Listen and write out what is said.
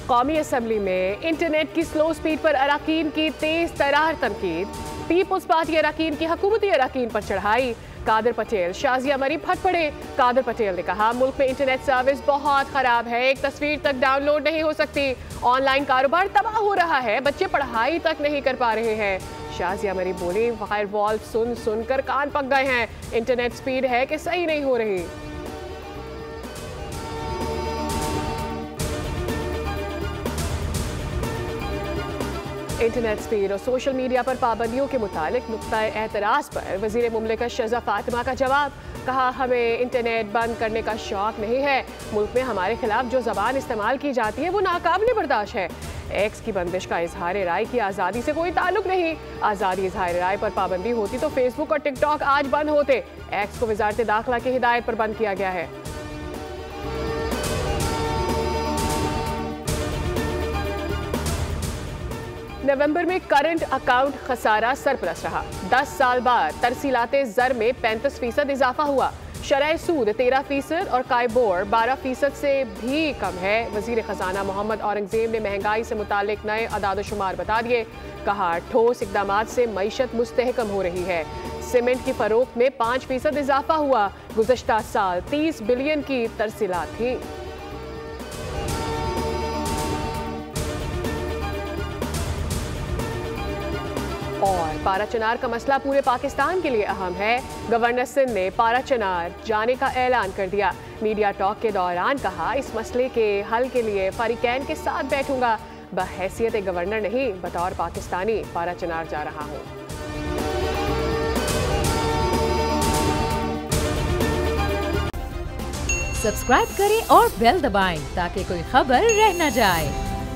कौमी असम्बली में इंटरनेट की स्लो स्पीड पर अरकान की तेज तरार तनकीद। पीपुल्स पार्टी अरकान की हुकूमती अरकान पर चढ़ाई। कादर पटेल शाजिया मरी फट पड़े। कादर पटेल ने कहा मुल्क में इंटरनेट सर्विस बहुत खराब है, एक तस्वीर तक डाउनलोड नहीं हो सकती। ऑनलाइन कारोबार तबाह हो रहा है, बच्चे पढ़ाई तक नहीं कर पा रहे हैं। शाजिया मरी बोली फायरवॉल सुन सुनकर कान पक गए हैं, इंटरनेट स्पीड है कि सही नहीं हो रही। इंटरनेट स्पीड और सोशल मीडिया पर पाबंदियों के मुतालिक नुक्ता एतराज़ पर वज़ीर मुमलिकत शहज़ा फातिमा का जवाब। कहा हमें इंटरनेट बंद करने का शौक नहीं है, मुल्क में हमारे खिलाफ जो ज़बान इस्तेमाल की जाती है वो नाकाबिल बर्दाश्त है। एक्स की बंदिश का इजहार राय की आज़ादी से कोई ताल्लुक नहीं। आज़ादी इजहार राय पर पाबंदी होती तो फेसबुक और टिकटॉक आज बंद होते। एक्स को वज़ारत दाखिला की हिदायत पर बंद किया गया है। नवंबर में करंट अकाउंट खसारा सरप्लस रहा। 10 साल बाद तरसीलाते ज़र में 35% इजाफा हुआ। शरह सूद 13% और कायबोर 12% से भी कम है। वजीर खजाना मोहम्मद औरंगजेब ने महंगाई से मुतालिक नए अदाद-ओ-शुमार बता दिए। कहा ठोस इकदामात से मईशत मुस्तहकम हो रही है। सीमेंट की फरोख्त में 5% इजाफा हुआ। गुज़श्ता साल 30 बिलियन की तरसीलात थी। और पारा चनार का मसला पूरे पाकिस्तान के लिए अहम है। गवर्नर सिंध ने पारा चनार जाने का ऐलान कर दिया। मीडिया टॉक के दौरान कहा इस मसले के हल के लिए फरीकैन के साथ बैठूंगा। बहैसियत गवर्नर नहीं, बतौर पाकिस्तानी पारा चनार जा रहा हूं। सब्सक्राइब करें और बेल दबाएं ताकि कोई खबर रह न जाए।